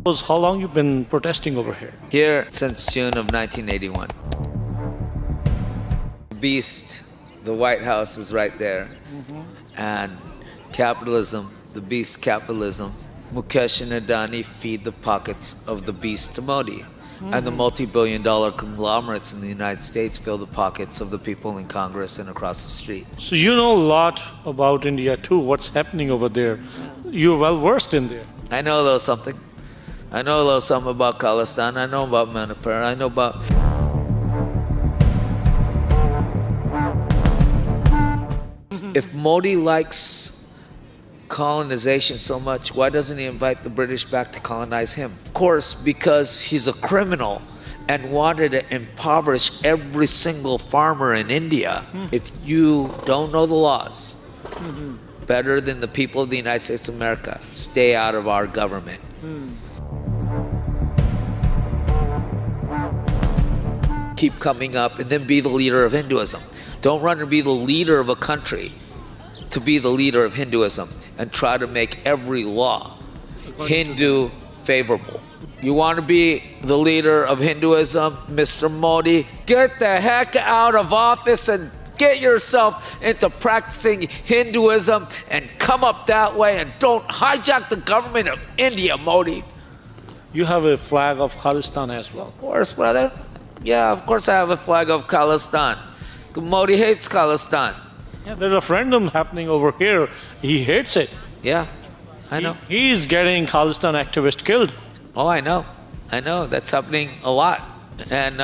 How long you been protesting over here? Here since June of 1981. Beast, the White House is right there. And capitalism, the beast capitalism, Mukesh and Adani feed the pockets of the beast to Modi. And the multi-billion-dollar conglomerates in the United States fill the pockets of the people in Congress and across the street. So you know a lot about India too. What's happening over there? You're well versed in there. I know a little something. I know a little something about Khalistan. I know about Manipur. I know about... If Modi likes colonization so much, why doesn't he invite the British back to colonize him? Of course, because he's a criminal and wanted to impoverish every single farmer in India. If you don't know the laws better than the people of the United States of America, stay out of our government. Keep coming up and then be the leader of Hinduism. Don't run and be the leader of a country to be the leader of Hinduism and try to make every law Hindu favorable. You want to be the leader of Hinduism, Mr. Modi? Get the heck out of office and get yourself into practicing Hinduism and come up that way, and don't hijack the government of India, Modi. You have a flag of Khalistan as well. Of course, brother. Yeah, of course I have a flag of Khalistan. Modi hates Khalistan. Yeah, there's a referendum happening over here. He hates it. Yeah, I know. He's getting Khalistan activists killed. Oh, I know. I know. That's happening a lot. And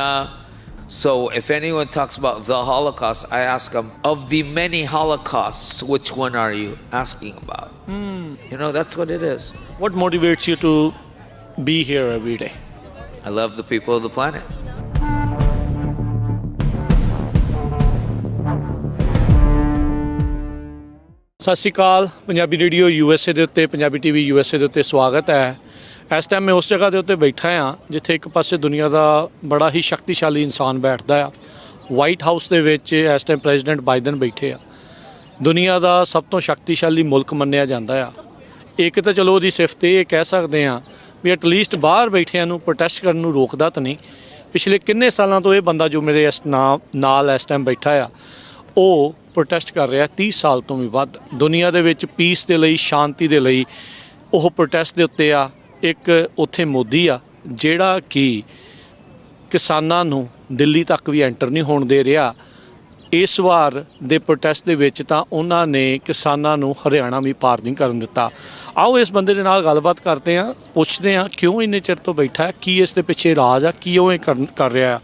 so if anyone talks about the Holocaust, I ask them, of the many Holocausts, which one are you asking about? You know, that's what it is. What motivates you to be here every day? I love the people of the planet. ਸਤਿ ਸ਼੍ਰੀ ਅਕਾਲ Punjabi radio USA ਦੇ ਉੱਤੇ Punjabi TV USA ਦੇ ਉੱਤੇ ਸਵਾਗਤ ਹੈ। ਇਸ time ਮੈਂ ਉਸ ਜਗ੍ਹਾ ਦੇ ਉੱਤੇ ਬੈਠਾ ਹਾਂ ਜਿੱਥੇ ਇੱਕ ਪਾਸੇ ਦੁਨੀਆ ਦਾ ਬੜਾ ਹੀ ਸ਼ਕਤੀਸ਼ਾਲੀ ਇਨਸਾਨ ਬੈਠਦਾ ਆ। ਵਾਈਟ ਹਾਊਸ ਦੇ ਵਿੱਚ ਇਸ ਟਾਈਮ ਪ੍ਰੈਜ਼ੀਡੈਂਟ ਬਾਈਡਨ ਬੈਠੇ ਆ। ਦੁਨੀਆ ਦਾ ਸਭ ਤੋਂ ਸ਼ਕਤੀਸ਼ਾਲੀ ਮੁਲਕ ਮੰਨਿਆ ਜਾਂਦਾ ਆ। ਇੱਕ ਤਾਂ ਚਲੋ ਉਹਦੀ ਸਿਫਤ ਇਹ ਕਹਿ ਸਕਦੇ ਹਾਂ ਵੀ ਐਟਲੀਸਟ ਬਾਹਰ ਬੈਠਿਆਂ ਨੂੰ ਪ੍ਰੋਟੈਸਟ ਕਰਨ ਨੂੰ ਰੋਕਦਾ ਤਾਂ ਨਹੀਂ। ਪਿਛਲੇ ਕਿੰਨੇ ਸਾਲਾਂ ਤੋਂ ਇਹ ਬੰਦਾ ਜੋ ਮੇਰੇ ਇਸ ਨਾਲ ਇਸ ਟਾਈਮ ਬੈਠਾ ਆ ਉਹ ਪ੍ਰੋਟੈਸਟ ਕਰ ਰਿਹਾ 30 ਸਾਲ ਤੋਂ ਵੀ ਵੱਧ। ਦੁਨੀਆ ਦੇ ਵਿੱਚ ਪੀਸ ਦੇ ਲਈ, ਸ਼ਾਂਤੀ ਦੇ ਲਈ ਉਹ ਪ੍ਰੋਟੈਸਟ ਦੇ ਉੱਤੇ ਆ। ਇੱਕ ਉੱਥੇ ਮੋਦੀ ਆ ਜਿਹੜਾ ਕਿ ਕਿਸਾਨਾਂ ਨੂੰ ਦਿੱਲੀ ਤੱਕ ਵੀ ਐਂਟਰ ਨਹੀਂ ਹੋਣ ਦੇ ਰਿਹਾ। ਇਸ ਵਾਰ ਦੇ ਪ੍ਰੋਟੈਸਟ ਦੇ ਵਿੱਚ ਤਾਂ ਉਹਨਾਂ ਨੇ ਕਿਸਾਨਾਂ ਨੂੰ ਹਰਿਆਣਾ ਵੀ ਪਾਰ ਨਹੀਂ ਕਰਨ ਦਿੱਤਾ। ਆਓ ਇਸ ਬੰਦੇ ਦੇ ਨਾਲ ਗੱਲਬਾਤ ਕਰਦੇ ਹਾਂ, ਪੁੱਛਦੇ ਹਾਂ ਕਿਉਂ ਇੰਨੇ ਚਿਰ ਤੋਂ ਬੈਠਾ ਹੈ, ਕੀ ਇਸ ਦੇ ਪਿੱਛੇ ਰਾਜ ਆ, ਕੀ ਉਹ ਇਹ ਕਰ ਰਿਹਾ।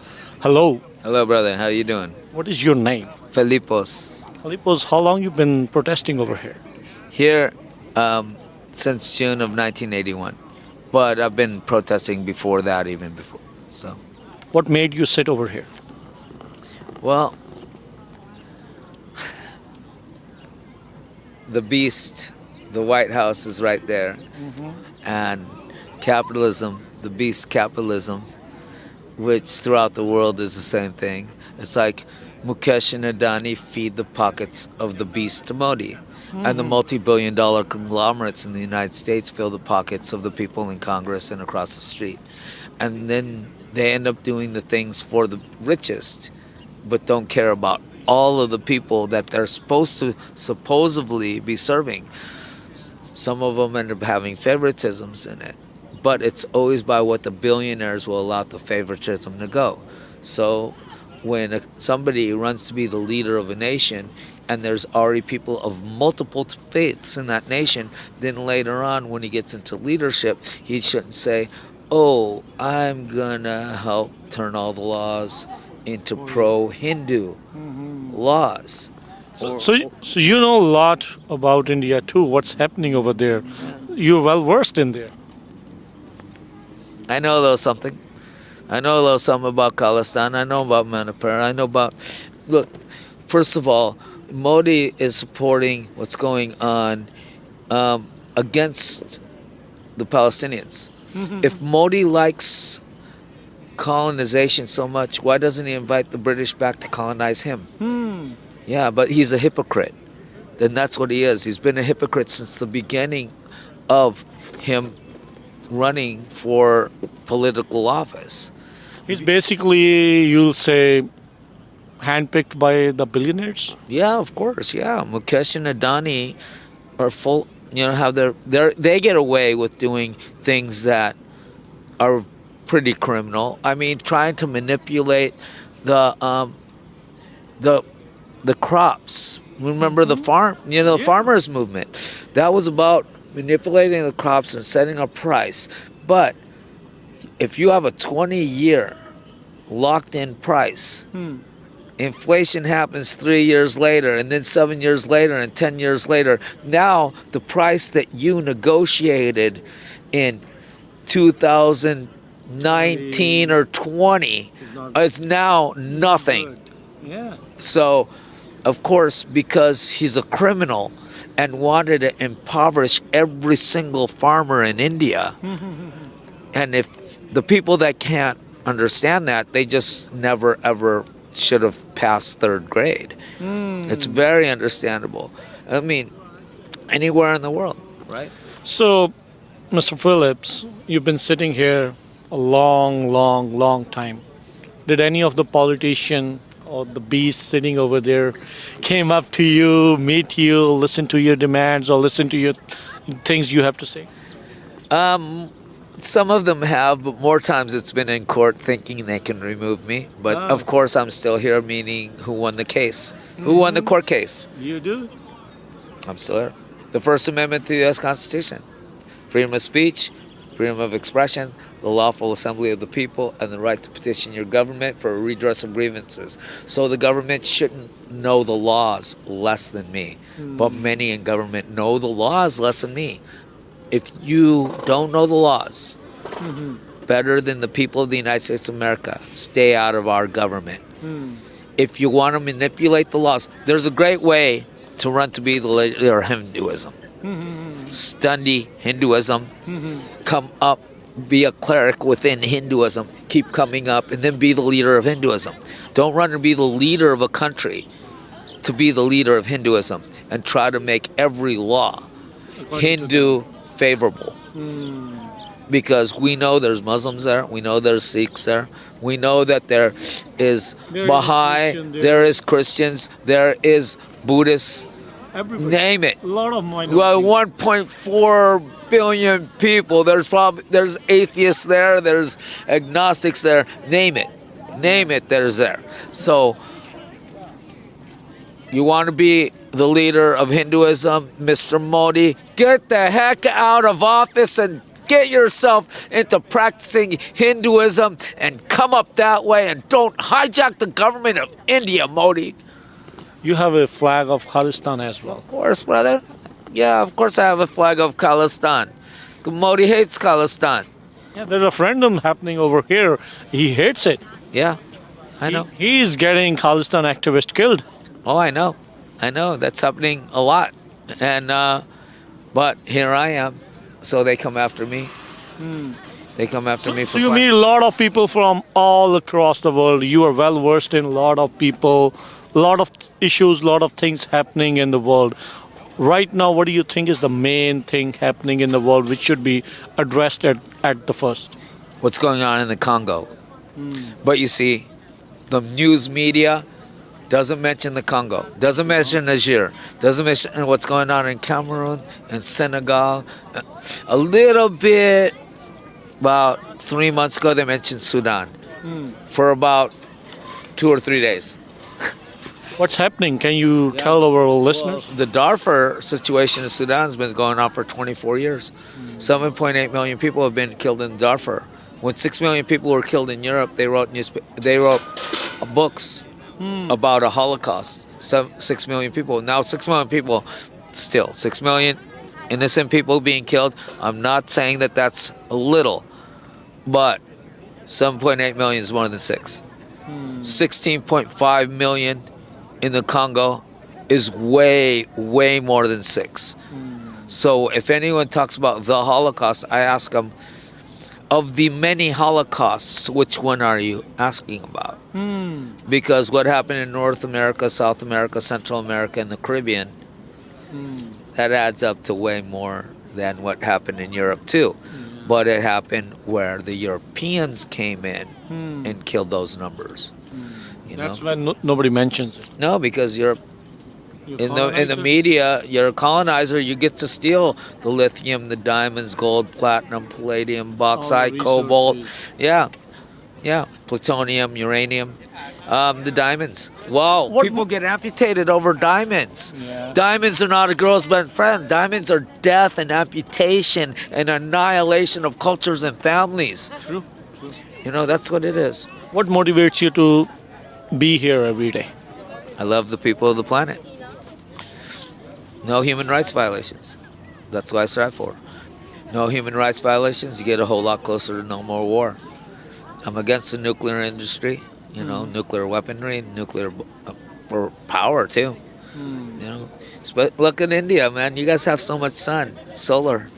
Hello brother. How you doing? What is your name? Filipos. Filipos, how long you been protesting over here? Here since June of 1981. But I've been protesting before that, even before. So, What made you sit over here? well, the beast, the White House is right there. And capitalism, the beast capitalism, which throughout the world is the same thing. It's like Mukesh and Adani feed the pockets of the beast to Modi. And the multi-billion-dollar conglomerates in the United States fill the pockets of the people in Congress and across the street. And then they end up doing the things for the richest, but don't care about all of the people that they're supposed to supposedly be serving. Some of them end up having favoritisms in it, but it's always by what the billionaires will allow the favoritism to go. So when somebody runs to be the leader of a nation and there's already people of multiple faiths in that nation, then later on when he gets into leadership, he shouldn't say, oh, I'm gonna help turn all the laws into pro-Hindu laws. So you know a lot about India too. What's happening over there? You're well versed in there. I know a little something. I know a little something about Khalistan. I know about Manipur. I know about... Look, first of all, Modi is supporting what's going on against the Palestinians. If Modi likes colonization so much, why doesn't he invite the British back to colonize him? Yeah, but he's a hypocrite. Then that's what he is. He's been a hypocrite since the beginning of him running for political office. He's basically, you'll say, handpicked by the billionaires. Yeah, of course. Yeah, Mukesh and Adani are full. Have they get away with doing things that are pretty criminal. I mean, trying to manipulate the the the crops. Remember the the farmers movement. That was about manipulating the crops and setting a price. But if you have a 20-year locked-in price, inflation happens 3 years later, and then 7 years later, and 10 years later. Now the price that you negotiated in 2019 or 20 is now nothing. Yeah. So, of course, because he's a criminal and wanted to impoverish every single farmer in India, and if the people that can't understand that, they just never ever should have passed third grade. It's very understandable. I mean, anywhere in the world, right? So, Mr. Phillips, you've been sitting here a long, long, long time. Did any of the politician or the beast sitting over there came up to you, meet you, listen to your demands, or listen to your things you have to say? Some of them have, but more times it's been in court thinking they can remove me. But of course, I'm still here, meaning who won the case? Who won the court case? You do? I'm still here. The First Amendment to the U.S. Constitution. Freedom of speech, freedom of expression, the lawful assembly of the people, and the right to petition your government for a redress of grievances. So the government shouldn't know the laws less than me. But many in government know the laws less than me. If you don't know the laws better than the people of the United States of America, stay out of our government. If you want to manipulate the laws, there's a great way to run to be the leader of Hinduism. Study Hinduism, come up, be a cleric within Hinduism, keep coming up, and then be the leader of Hinduism. Don't run to be the leader of a country, to be the leader of Hinduism, and try to make every law Hindu favorable. Because we know there's Muslims there, we know there's Sikhs there, we know that there is Baha'i, there is Christians, there is Buddhists, Everybody. name it. A lot of minorities. Well, 1.4 billion people. There's atheists there. There's agnostics there. Name it. There's there. So you want to be the leader of Hinduism, Mr. Modi? Get the heck out of office and get yourself into practicing Hinduism and come up that way, and don't hijack the government of India, Modi. You have a flag of Khalistan as well. Of course, brother. Yeah, of course I have a flag of Khalistan. Modi hates Khalistan. Yeah, there's a referendum happening over here. He hates it. Yeah, I know. He's getting Khalistan activists killed. Oh, I know. That's happening a lot. And, but here I am. So they come after me. They come after me for So you fun. meet a lot of people from all across the world. You are well versed in a lot of people, a lot of issues, a lot of things happening in the world. Right now, what do you think is the main thing happening in the world which should be addressed at the first? What's going on in the Congo. But you see, the news media doesn't mention the Congo, doesn't mention Niger, doesn't mention what's going on in Cameroon and Senegal. A little bit, about 3 months ago, they mentioned Sudan for about 2 or 3 days. What's happening? Can you tell our listeners? Well, the Darfur situation in Sudan has been going on for 24 years. 7.8 million people have been killed in Darfur. When 6 million people were killed in Europe, they wrote books about a Holocaust. 6 million people. Now 6 million people, still 6 million innocent people being killed. I'm not saying that that's a little, but 7.8 million is more than 6. 16.5 million in the Congo is way, way more than 6. So if anyone talks about the Holocaust, I ask them, of the many Holocausts, which one are you asking about? Because what happened in North America, South America, Central America, and the Caribbean, that adds up to way more than what happened in Europe too. but it happened where the Europeans came in and killed those numbers. You That's know? when nobody mentions it. No, because you're You in the colonizer? media, you're a colonizer. You get to steal the lithium, the diamonds, gold, platinum, palladium, bauxite, cobalt. resources. Yeah, plutonium, uranium, the diamonds. Wow, What people mo- get amputated over diamonds. Yeah. Diamonds are not a girl's best friend. Diamonds are death and amputation and annihilation of cultures and families. True. You know, that's what it is. What motivates you to be here every day? I love the people of the planet. No human rights violations. That's what I strive for. No human rights violations, you get a whole lot closer to no more war. I'm against the nuclear industry, you know, nuclear weaponry, nuclear for power too. You know, but look at India, man. You guys have so much sun, solar.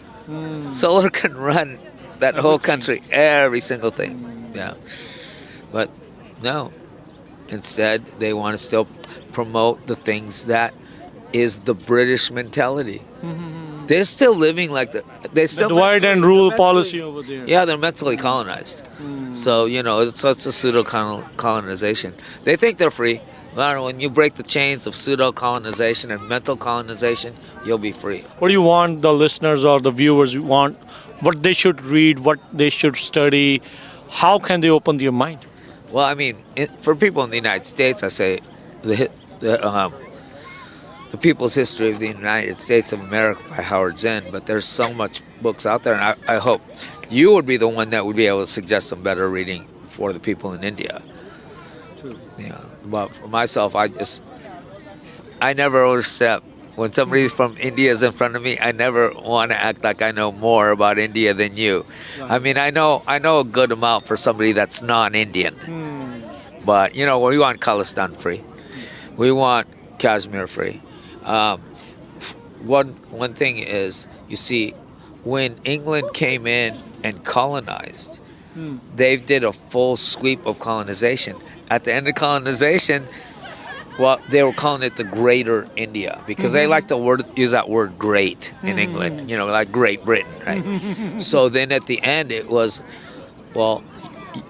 Solar can run that whole country, every single thing. Yeah, but no. Instead, they want to still promote the things that is the British mentality. They're still living like they The still divide and mentally- rule they're policy mentally- over there. Yeah, they're mentally colonized. So you know, it's a pseudo colonization. They think they're free. Well, when you break the chains of pseudo colonization and mental colonization, you'll be free. What do you want the listeners or the viewers want? What they should read? What they should study? How can they open their mind? Well, I mean, for people in the United States, I say the People's History of the United States of America by Howard Zinn. But there's so much books out there, and I hope you would be the one that would be able to suggest some better reading for the people in India. Yeah, but for myself, I never overstep. When somebody from India is in front of me, I never want to act like I know more about India than you. I mean, I know a good amount for somebody that's non-Indian. But you know, we want Khalistan free. We want Kashmir free. One thing is, you see, when England came in and colonized, they did a full sweep of colonization. At the end of colonization, well, they were calling it the Greater India because they like to use that word "great" in England. You know, like Great Britain, right? So then at the end, it was, well,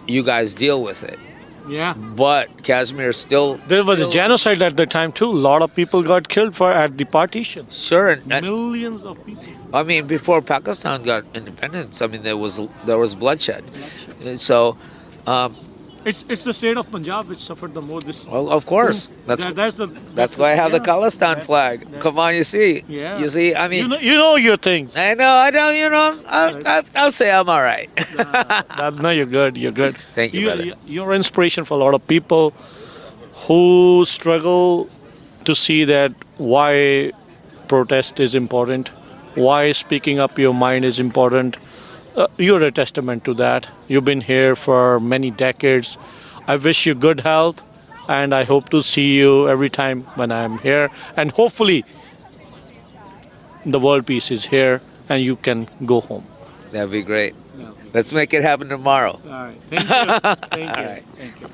you guys deal with it. Yeah. But Kashmir still There was a genocide at the time too. A lot of people got killed at the partition. sure. And, Millions of people. I mean, before Pakistan got independence, I mean there was bloodshed. So, It's the state of Punjab which suffered the most. well, of course, that's why I have the Khalistan flag. Come on, you see, Yeah. you see. I mean, you know your things. I know. You know, I'll say I'm all right. No, you're good. You're good. Thank you, brother. You're inspiration for a lot of people who struggle to see that why protest is important, why speaking up your mind is important. You're a testament to that. You've been here for many decades. I wish you good health, and I hope to see you every time when I'm here. And hopefully, the world peace is here, and you can go home. That'd be great. Let's make it happen tomorrow. All right. Thank you. Thank All you. right. Thank you.